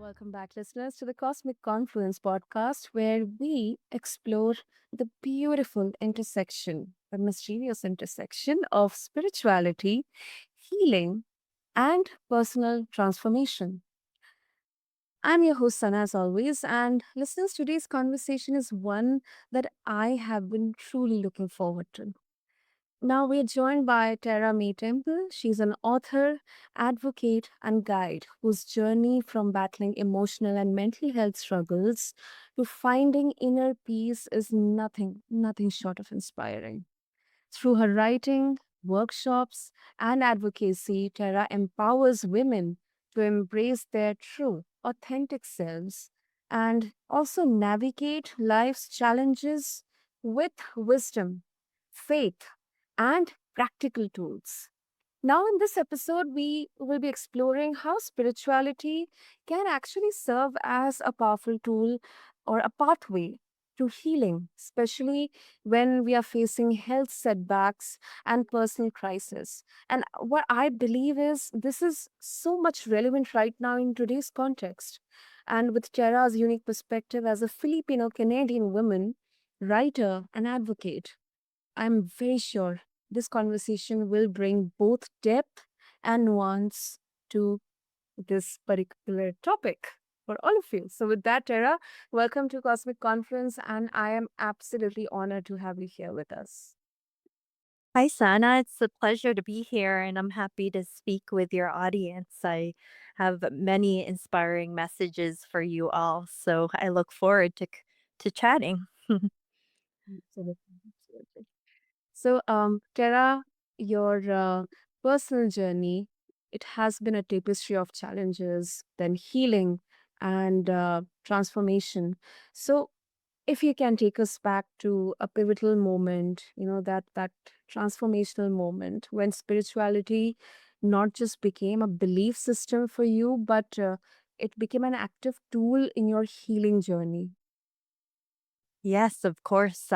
Welcome back, listeners, to the Cosmic Confluence podcast, where we explore the beautiful intersection, the mysterious intersection of spirituality, healing, and personal transformation. I'm your host, Sana, as always, and listeners, today's conversation is one that I have been truly looking forward to. Now we're joined by Tara Mae Temple. She's an author, advocate, and guide whose journey from battling emotional and mental health struggles to finding inner peace is nothing short of inspiring. Through her writing, workshops, and advocacy, Tara empowers women to embrace their true, authentic selves and also navigate life's challenges with wisdom, faith, and practical tools. Now, in this episode, we will be exploring how spirituality can actually serve as a powerful tool or a pathway to healing, especially when we are facing health setbacks and personal crisis. And what I believe is this is so much relevant right now in today's context. And with Tara's unique perspective as a Filipino Canadian woman, writer, and advocate, I'm very sure this conversation will bring both depth and nuance to this particular topic for all of you. So, with that, Tara, welcome to Cosmic Conference, and I am absolutely honored to have you here with us. Hi, Sana. It's a pleasure to be here, and I'm happy to speak with your audience. I have many inspiring messages for you all, so I look forward to chatting. Absolutely. Absolutely. So, Tara, your personal journey, it has been a tapestry of challenges, then healing and transformation. So, if you can take us back to a pivotal moment, that transformational moment when spirituality not just became a belief system for you, but it became an active tool in your healing journey. Yes, of course.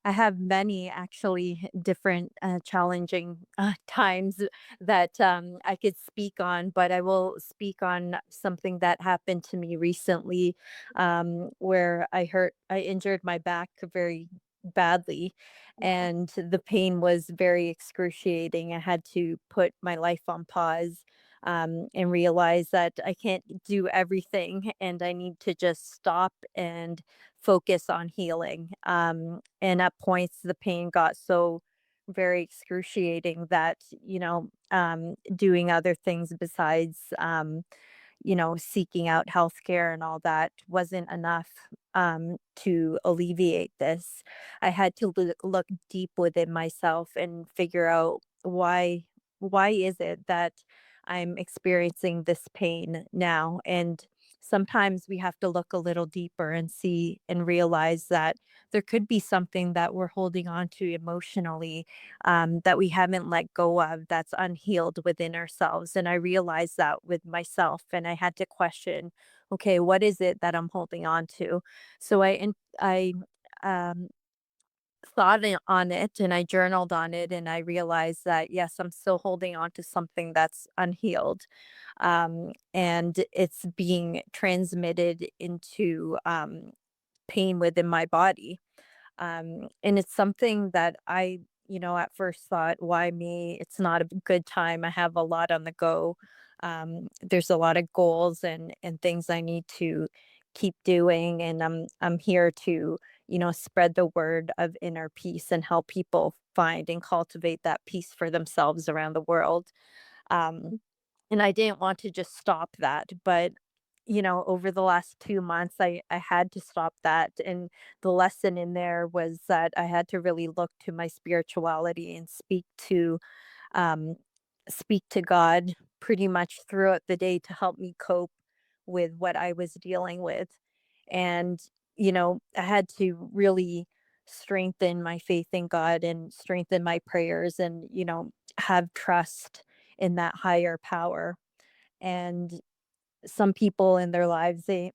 I have many actually different challenging times that I could speak on, but I will speak on something that happened to me recently, where I injured my back very badly, and the pain was very excruciating. I had to put my life on pause. And realize that I can't do everything and I need to just stop and focus on healing. And at points, the pain got so very excruciating that, doing other things besides, seeking out healthcare and all that wasn't enough to alleviate this. I had to look deep within myself and figure out why is it that I'm experiencing this pain now. And sometimes we have to look a little deeper and see and realize that there could be something that we're holding on to emotionally, that we haven't let go of, that's unhealed within ourselves. And I realized that with myself, and I had to question, okay, what is it that I'm holding on to? So I um, on it and I journaled on it, and I realized that yes, I'm still holding on to something that's unhealed, and it's being transmitted into pain within my body. And it's something that at first thought, why me? It's not a good time. I have a lot on the go. There's a lot of goals and things I need to keep doing, and I'm here to spread the word of inner peace and help people find and cultivate that peace for themselves around the world. Um, and I didn't want to just stop that, but over the last 2 months, I had to stop that. And the lesson in there was that I had to really look to my spirituality and um, speak to God pretty much throughout the day to help me cope with what I was dealing with. And, I had to really strengthen my faith in God and strengthen my prayers and, have trust in that higher power. And some people in their lives, you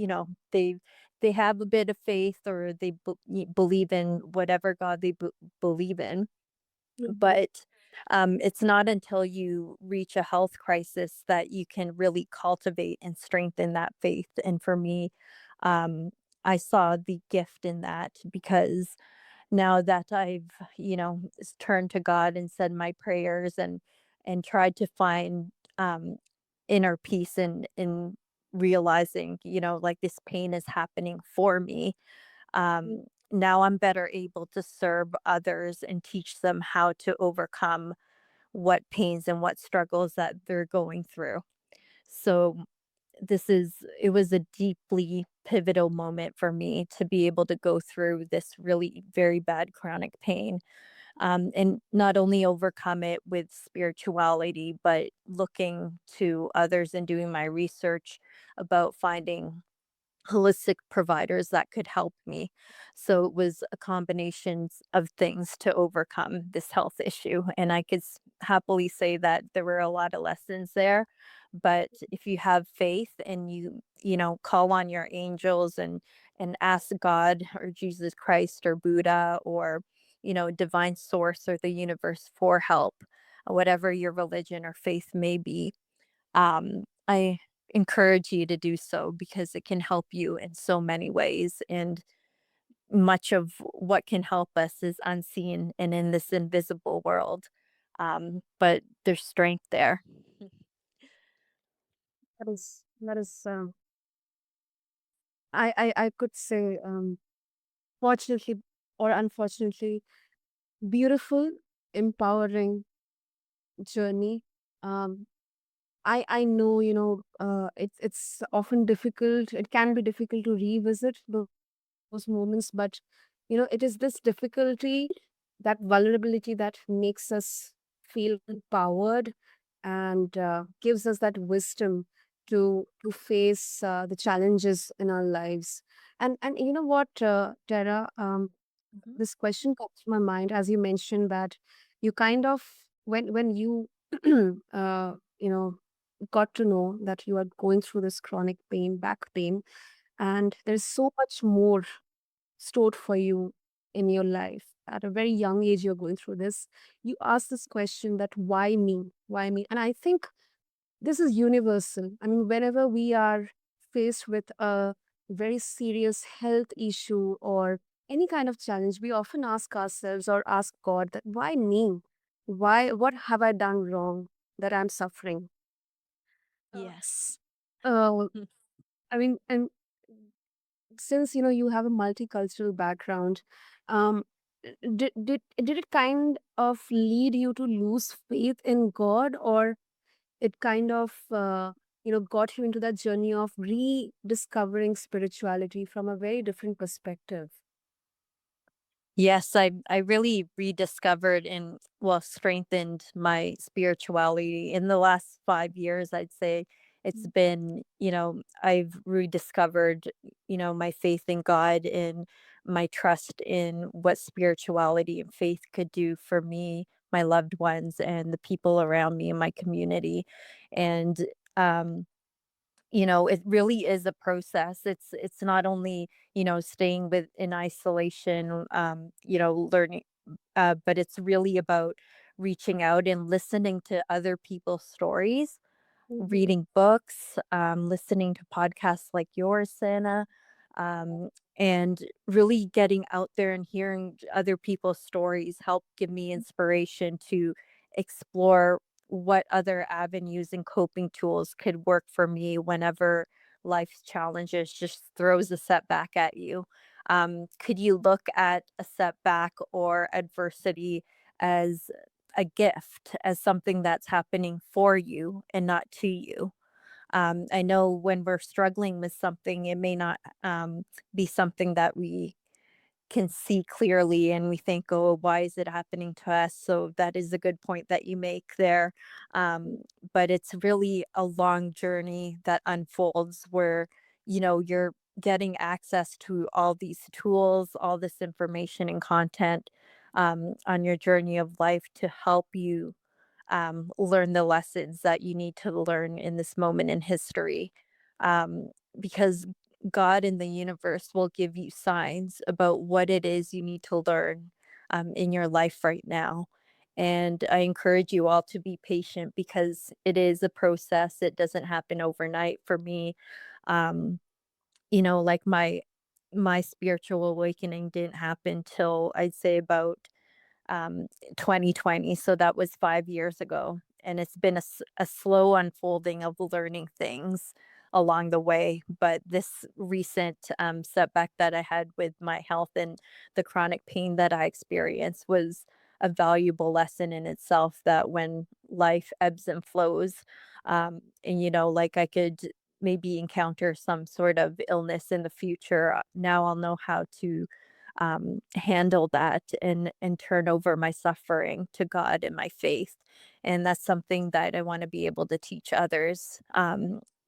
know, they they have a bit of faith, or they believe in whatever God they believe in, Mhm. but It's not until you reach a health crisis that you can really cultivate and strengthen that faith. And for me, um, I saw the gift in that because now that I've, turned to God and said my prayers and tried to find um, inner peace in realizing, like this pain is happening for me. Now I'm better able to serve others and teach them how to overcome what pains and what struggles that they're going through. So it was a deeply pivotal moment for me to be able to go through this really very bad chronic pain, and not only overcome it with spirituality, but looking to others and doing my research about finding holistic providers that could help me. So it was a combination of things to overcome this health issue. And I could happily say that there were a lot of lessons there. But if you have faith and call on your angels and ask God or Jesus Christ or Buddha or, divine source or the universe for help, whatever your religion or faith may be, I encourage you to do so because it can help you in so many ways. And much of what can help us is unseen and in this invisible world. But there's strength there. That is I could say, fortunately or unfortunately, beautiful, empowering journey. Um, I know, it's often difficult. It can be difficult to revisit those moments, but it is this difficulty, that vulnerability, that makes us feel empowered and gives us that wisdom to face the challenges in our lives. And you know what, Tara, Mhm. this question comes to my mind as you mentioned that you kind of, when you you know got to know that you are going through this chronic pain, back pain, and there's so much more stored for you in your life. At a very young age, you're going through this. You ask this question that why me? Why me? And I think this is universal. I mean, whenever we are faced with a very serious health issue or any kind of challenge, we often ask ourselves or ask God that why me? Why, what have I done wrong that I'm suffering? Uh, Yes. uh, I mean, and since you have a multicultural background, um, did it kind of lead you to lose faith in God, or it kind of got you into that journey of rediscovering spirituality from a very different perspective? Yes, I really rediscovered and well strengthened my spirituality in the last 5 years. I'd say it's been, I've rediscovered, my faith in God and my trust in what spirituality and faith could do for me, my loved ones, and the people around me in my community. And um it really is a process. It's not only, staying with in isolation, learning, but it's really about reaching out and listening to other people's stories, Mhm. reading books, listening to podcasts like yours, Sana, um, and really getting out there and hearing other people's stories help give me inspiration to explore what other avenues and coping tools could work for me whenever life's challenges just throws a setback at you. Could you look at a setback or adversity as a gift, as something that's happening for you and not to you? I know when we're struggling with something, it may not be something that we can see clearly and we think, oh, why is it happening to us? So that is a good point that you make there. But it's really a long journey that unfolds where, you're getting access to all these tools, all this information and content on your journey of life to help you learn the lessons that you need to learn in this moment in history. Um, because God in the universe will give you signs about what it is you need to learn in your life right now. And I encourage you all to be patient because it is a process. It doesn't happen overnight for me. Um, like my spiritual awakening didn't happen till I'd say about 2020. So that was 5 years ago. And it's been a slow unfolding of learning things along the way. But this recent setback that I had with my health and the chronic pain that I experienced was a valuable lesson in itself, that when life ebbs and flows, and like I could maybe encounter some sort of illness in the future, now I'll know how to handle that and turn over my suffering to God and my faith. And that's something that I want to be able to teach others.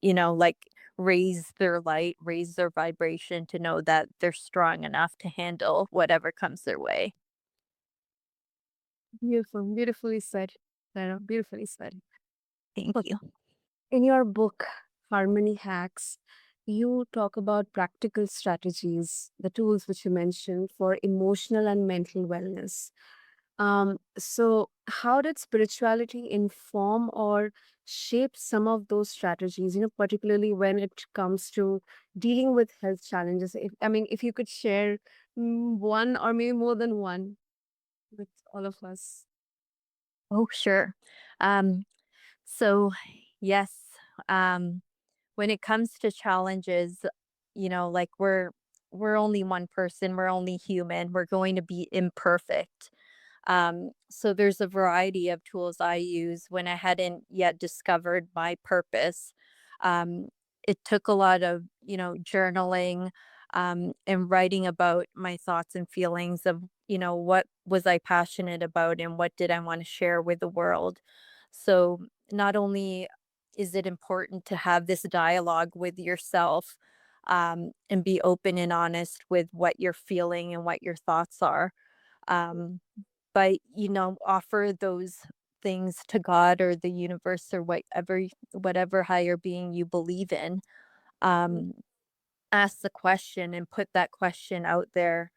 Like raise their light, raise their vibration to know that they're strong enough to handle whatever comes their way. Beautiful, beautifully said. Sarah, beautifully said. Thank Look, you. in your book, Harmony Hacks, you talk about practical strategies, the tools which you mentioned for emotional and mental wellness. So how did spirituality inform or shape some of those strategies, particularly when it comes to dealing with health challenges? If you could share one or maybe more than one with all of us. Oh, sure. Um, so, yes, um, when it comes to challenges, like we're only one person, we're only human, we're going to be imperfect. So there's a variety of tools I use when I hadn't yet discovered my purpose. Um, it took a lot of, journaling, and writing about my thoughts and feelings of, what was I passionate about and what did I want to share with the world. So not only is it important to have this dialogue with yourself, and be open and honest with what you're feeling and what your thoughts are. Um, but offer those things to God or the universe or whatever higher being you believe in. um Ask the question and put that question out there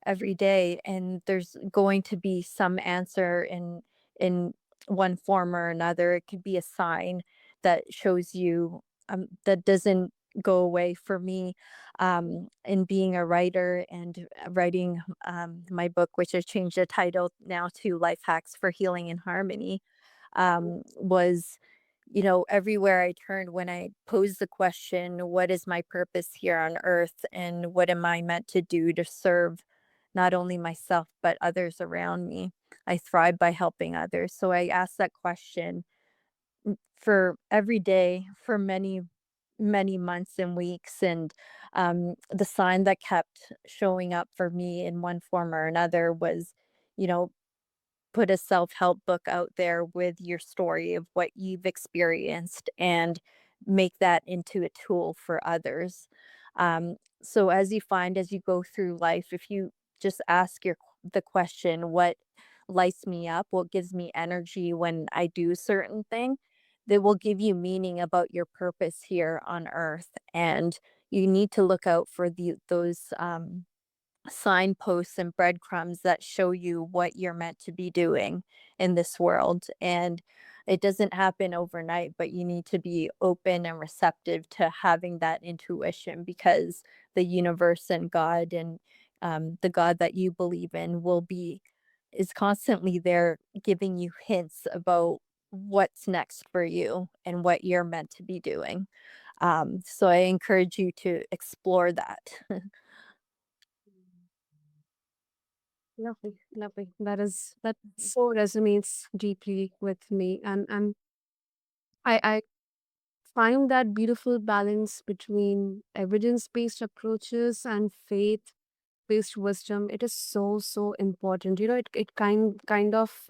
every day, and there's going to be some answer in one form or another. It could be a sign that shows you, that doesn't go away for me. In being a writer and writing my book, which I changed the title now to Life Hacks for Healing and Harmony, was, everywhere I turned, when I posed the question, what is my purpose here on earth and what am I meant to do to serve not only myself but others around me? I thrive by helping others. So I asked that question for every day for many, many months and weeks. And the sign that kept showing up for me in one form or another was, you know, put a self-help book out there with your story of what you've experienced and make that into a tool for others. So as you go through life, if you just ask the question, what lights me up, what gives me energy when I do a certain thing, that will give you meaning about your purpose here on earth. And you need to look out for those signposts and breadcrumbs that show you what you're meant to be doing in this world. And it doesn't happen overnight, but you need to be open and receptive to having that intuition, because the universe and God and the God that you believe in is constantly there giving you hints about what's next for you and what you're meant to be doing. So I encourage you to explore that. Lovely, lovely. That so resonates deeply with me, and I find that beautiful balance between evidence-based approaches and faith-based wisdom. It is so important. It kind of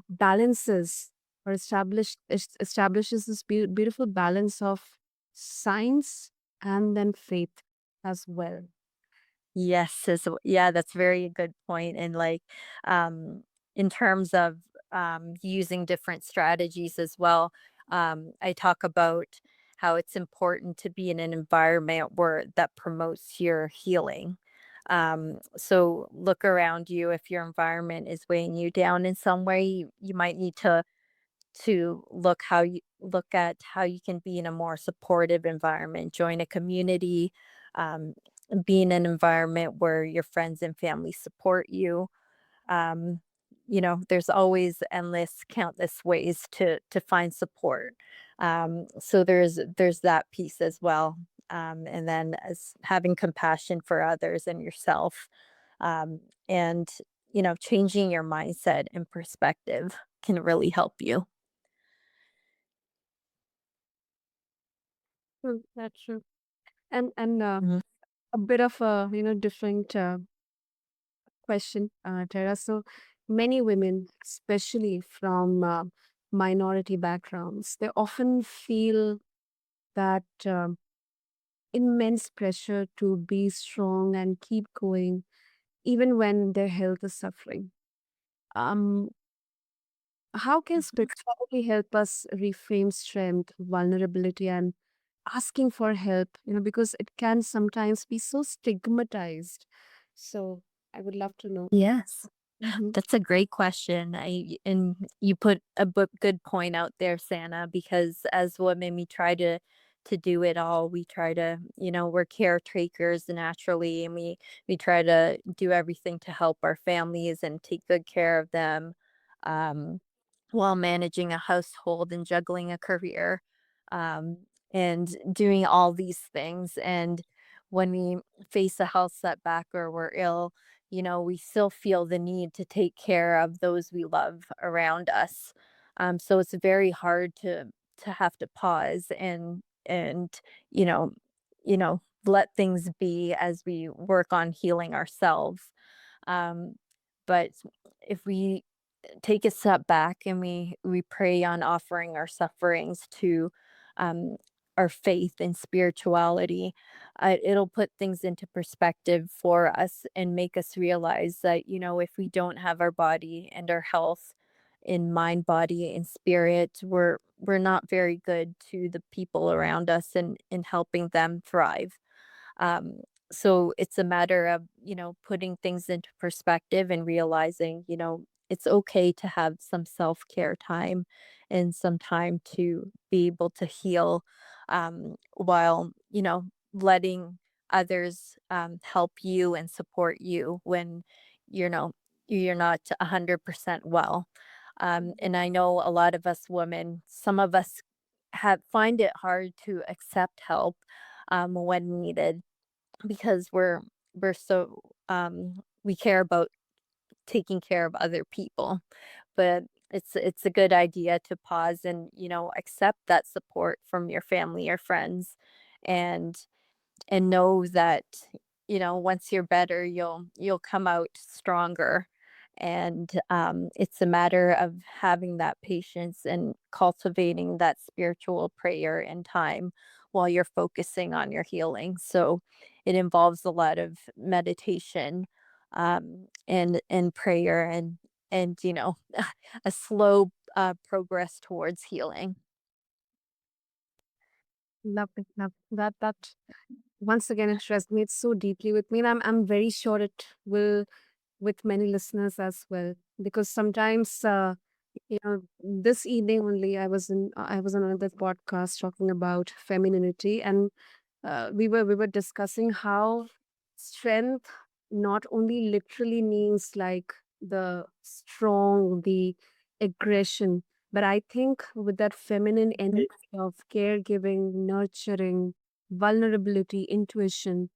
balances or establishes this beautiful balance of science and then faith as well. Yes, yeah, that's very good point. And like, in terms of using different strategies as well, I talk about how it's important to be in an environment where that promotes your healing. So look around you. If your environment is weighing you down in some way, you might need to look at how you can be in a more supportive environment, join a community, um, be in an environment where your friends and family support you. um, there's always endless countless ways to find support. So there's that piece as well. And then as having compassion for others and yourself, and changing your mindset and perspective can really help you. True, that's true. And Mhm. a bit of a different question, Tara. So many women, especially from minority backgrounds, they often feel that immense pressure to be strong and keep going, even when their health is suffering. Um, how can Mhm. spirituality help us reframe strength, vulnerability, and asking for help? Because it can sometimes be so stigmatized. So I would love to know. Yes. Mhm. That's a great question. And you put a good point out there, Santa, because as women we try to do it all. We try to, we're caretakers naturally, and we try to do everything to help our families and take good care of them, um, while managing a household and juggling a career, um, and doing all these things. And when we face a health setback or we're ill, we still feel the need to take care of those we love around us. So it's very hard to have to pause and you know, let things be as we work on healing ourselves. Um, but if we take a step back and we pray on offering our sufferings to, um, our faith and spirituality, it'll put things into perspective for us and make us realize that, if we don't have our body and our health in mind, body, and spirit, we're not very good to the people around us and in helping them thrive. um, so it's a matter of, putting things into perspective and realizing, it's okay to have some self-care time and some time to be able to heal, while, letting others, help you and support you when, you know, you're not 100% well. And I know a lot of us women, some of us have find it hard to accept help, when needed, because we're so, we care about taking care of other people. But it's a good idea to pause and, accept that support from your family or friends, and know that, once you're better, you'll come out stronger. And it's a matter of having that patience and cultivating that spiritual prayer and time while you're focusing on your healing. So it involves a lot of meditation, and prayer, and a slow, progress towards healing. Love it. Love that. Once again, it resonates so deeply with me, and I'm very sure it will with many listeners as well. Because sometimes, this evening only, I was on another podcast talking about femininity, and we were discussing how strength not only literally means like the strong, the aggression, but I think with that feminine energy of caregiving, nurturing, vulnerability, intuition,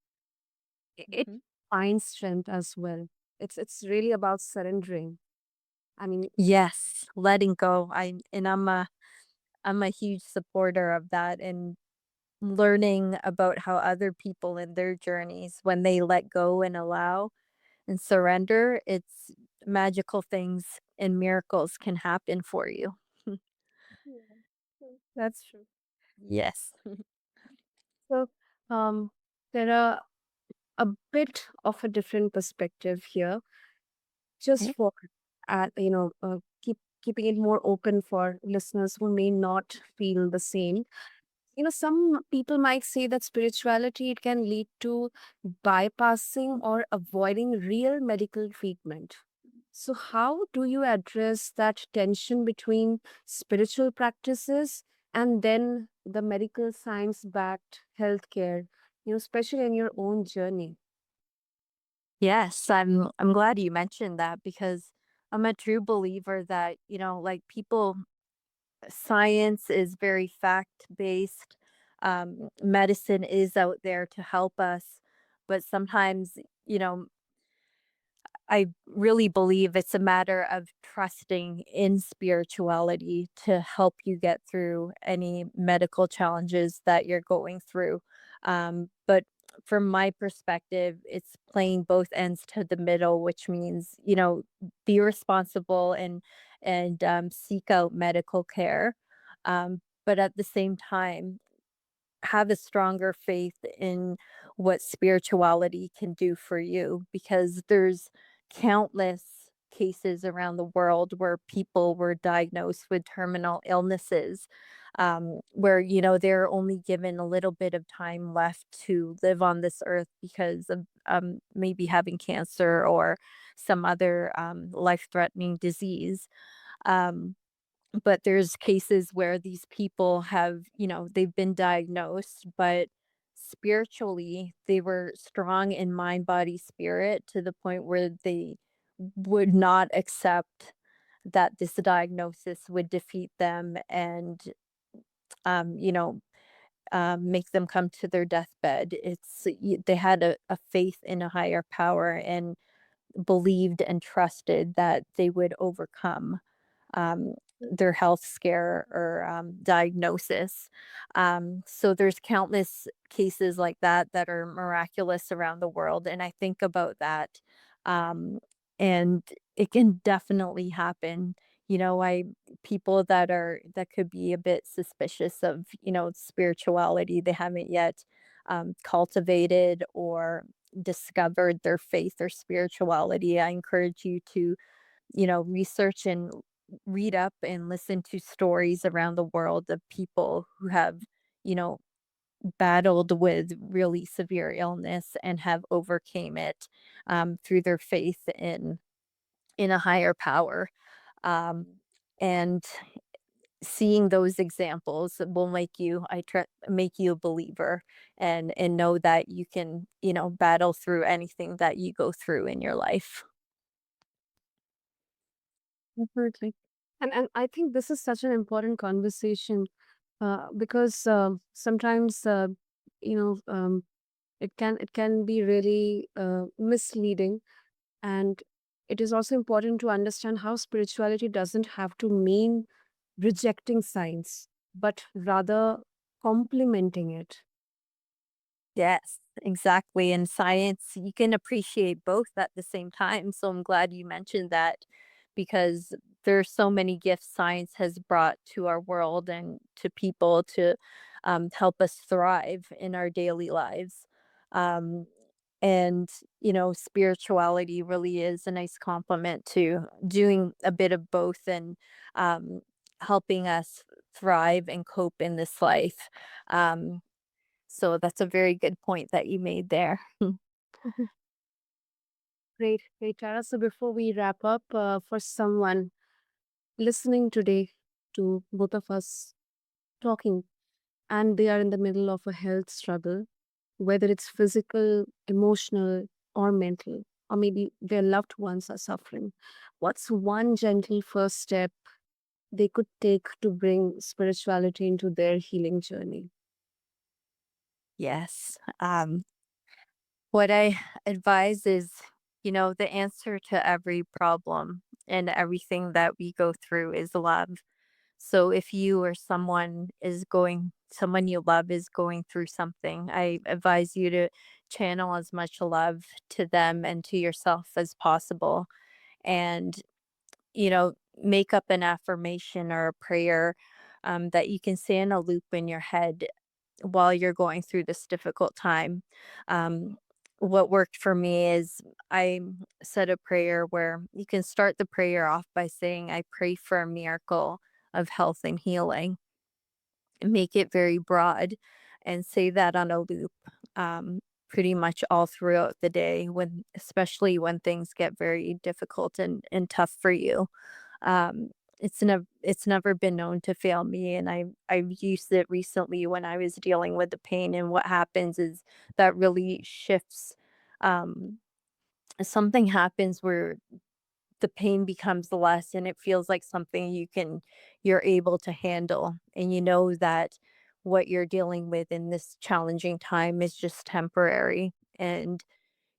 it Mhm. finds strength as well. It's really about surrendering. I mean, Yes, letting go. I'm a huge supporter of that, and learning about how other people in their journeys, when they let go and allow and surrender, it's magical things and miracles can happen for you. yeah, that's true. Yes. So, um, there are a bit of a different perspective here, just Okay. for keeping it more open for listeners who may not feel the same. Some people might say that spirituality it can lead to bypassing or avoiding real medical treatment. So how do you address that tension between spiritual practices and then the medical science backed healthcare, especially in your own journey? Yes, I'm glad you mentioned that because I'm a true believer that, like people science is very fact based. Medicine is out there to help us, but sometimes, you know, I really believe it's a matter of trusting in spirituality to help you get through any medical challenges that you're going through. But from my perspective, it's playing both ends to the middle, which means, be responsible and seek out medical care. But at the same time, have a stronger faith in what spirituality can do for you because there's countless cases around the world where people were diagnosed with terminal illnesses, where they're only given a little bit of time left to live on this earth because of maybe having cancer or some other life-threatening disease. um, but there's cases where these people have, they've been diagnosed, but spiritually, they were strong in mind, body, spirit to the point where they would not accept that this diagnosis would defeat them and, um, you know, make them come to their deathbed. They had a faith in a higher power and believed and trusted that they would overcome um, their health scare or diagnosis. So there's countless cases like that are miraculous around the world, and I think about that, um, and it can definitely happen. I people that could be a bit suspicious of spirituality. They haven't yet cultivated or discovered their faith or spirituality. I encourage you to research and read up and listen to stories around the world of people who have, you know, battled with really severe illness and have overcame it through their faith in a higher power. Um, and seeing those examples will make you a believer and know that you can, battle through anything that you go through in your life. Definitely. And I think this is such an important conversation because sometimes you know um, it can be really misleading, and it is also important to understand how spirituality doesn't have to mean rejecting science, but rather complementing it. Yes, exactly. In science, you can appreciate both at the same time. So I'm glad you mentioned that because there are so many gifts science has brought to our world and to people to help us thrive in our daily lives. Um, and, spirituality really is a nice complement to doing a bit of both and um, helping us thrive and cope in this life. Um, so that's a very good point that you made there. Great, great, Tara. So before we wrap up, for someone listening today to both of us talking, and they are in the middle of a health struggle, whether it's physical, emotional, or mental, or maybe their loved ones are suffering, what's one gentle first step they could take to bring spirituality into their healing journey? Yes. What I advise is, the answer to every problem and everything that we go through is love. So if you or someone you love is going through something, I advise you to channel as much love to them and to yourself as possible. And make up an affirmation or a prayer that you can say in a loop in your head while you're going through this difficult time. Um, what worked for me is I said a prayer where you can start the prayer off by saying, I pray for a miracle of health and healing. make it very broad and say that on a loop, um, pretty much all throughout the day when especially when things get very difficult and tough for you. Um, it's never been known to fail me, and I've used it recently when I was dealing with the pain, and what happens is that really shifts, um, something happens where the pain becomes less and it feels like something you're able to handle, and you know that what you're dealing with in this challenging time is just temporary, and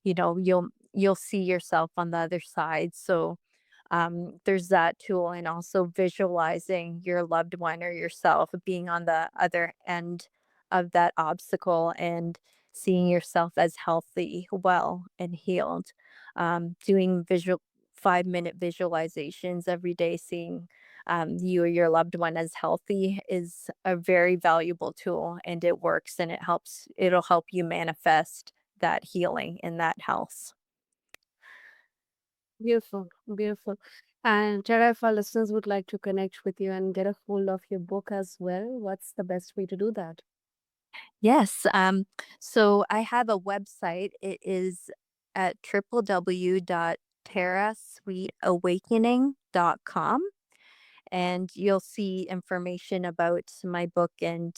you'll see yourself on the other side. So there's that tool, and also visualizing your loved one or yourself being on the other end of that obstacle and seeing yourself as healthy, well, and healed. Doing visual 5-minute visualizations every day, seeing you or your loved one as healthy is a very valuable tool, and it works, and it'll help you manifest that healing and that health. Beautiful, beautiful. And Tara, if our listeners would like to connect with you and get a hold of your book as well, what's the best way to do that? Yes. So I have a website. It is at www.terrasweetawakening.com. And you'll see information about my book and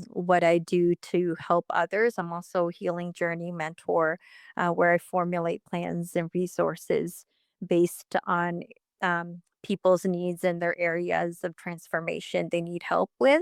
what I do to help others. I'm also a healing journey mentor, where I formulate plans and resources based on people's needs and their areas of transformation they need help with.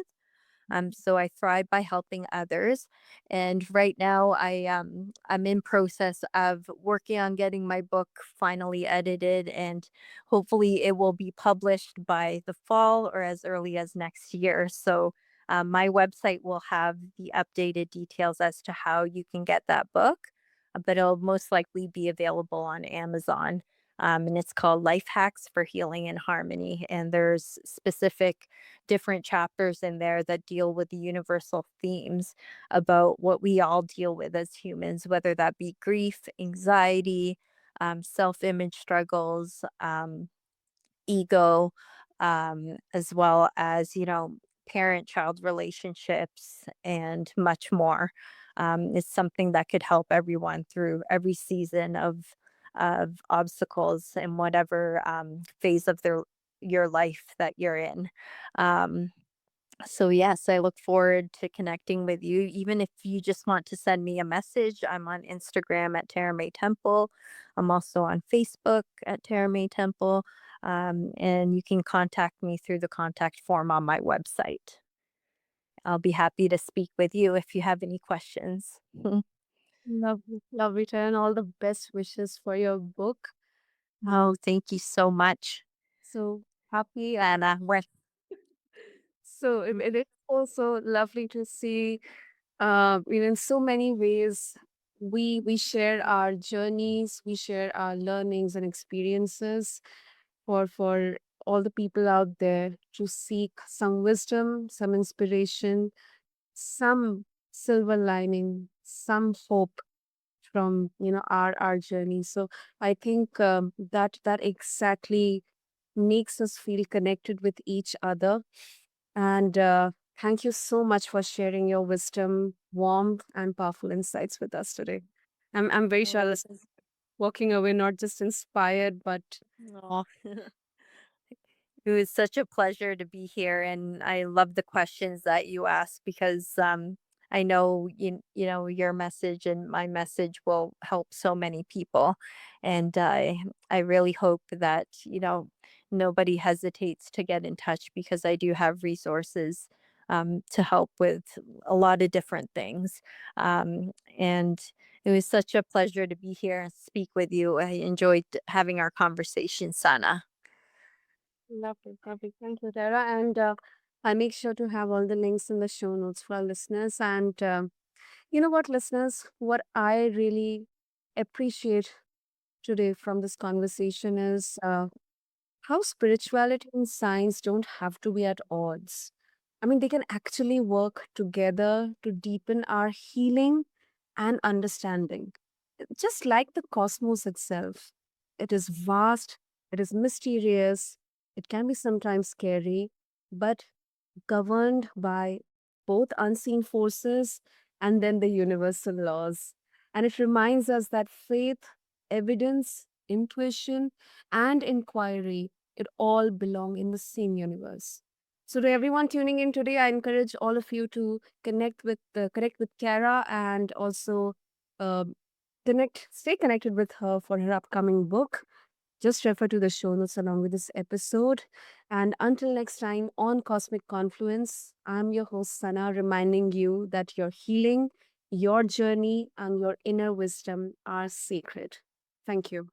So I thrive by helping others. And right now I'm in process of working on getting my book finally edited, and hopefully it will be published by the fall or as early as next year. So my website will have the updated details as to how you can get that book, but it'll most likely be available on Amazon. And it's called Life Hacks for Healing and Harmony. And there's specific different chapters in there that deal with the universal themes about what we all deal with as humans, whether that be grief, anxiety, self image struggles, ego, as well as, parent child relationships and much more. It's something that could help everyone through every season of obstacles in whatever phase of your life that you're in. Um, so yes, I look forward to connecting with you. Even if you just want to send me a message, I'm on Instagram at Tara Mae Temple. I'm also on Facebook at Tara Mae Temple. And you can contact me through the contact form on my website. I'll be happy to speak with you if you have any questions. Lovely, lovely, Tara, and all the best wishes for your book. Oh, thank you so much. So happy. And So it is also lovely to see, in so many ways, we share our journeys, we share our learnings and experiences for all the people out there to seek some wisdom, some inspiration, some silver lining, some hope from our journey. So I think that exactly makes us feel connected with each other. And thank you so much for sharing your wisdom, warmth, and powerful insights with us today. I'm very oh, sure it listeners walking away not just inspired, but was, It was such a pleasure to be here, and I love the questions that you asked because I know your message and my message will help so many people, and I really hope that nobody hesitates to get in touch because I do have resources to help with a lot of different things, and it was such a pleasure to be here and speak with you. I enjoyed having our conversation, Sana. lovely, lovely. Thank you, Tara. And I'll make sure to have all the links in the show notes for our listeners. And you know what, listeners, what I really appreciate today from this conversation is how spirituality and science don't have to be at odds. I mean, they can actually work together to deepen our healing and understanding. Just like the cosmos itself, it is vast, it is mysterious, it can be sometimes scary, but governed by both unseen forces and then the universal laws. And it reminds us that faith, evidence, intuition, and inquiry, it all belong in the same universe. So, to everyone tuning in today, I encourage all of you to connect with Kara, and also uh, stay connected with her for her upcoming book. Just refer to the show notes along with this episode. And until next time on Cosmic Confluence, I'm your host, Sana, reminding you that your healing, your journey, and your inner wisdom are sacred. Thank you.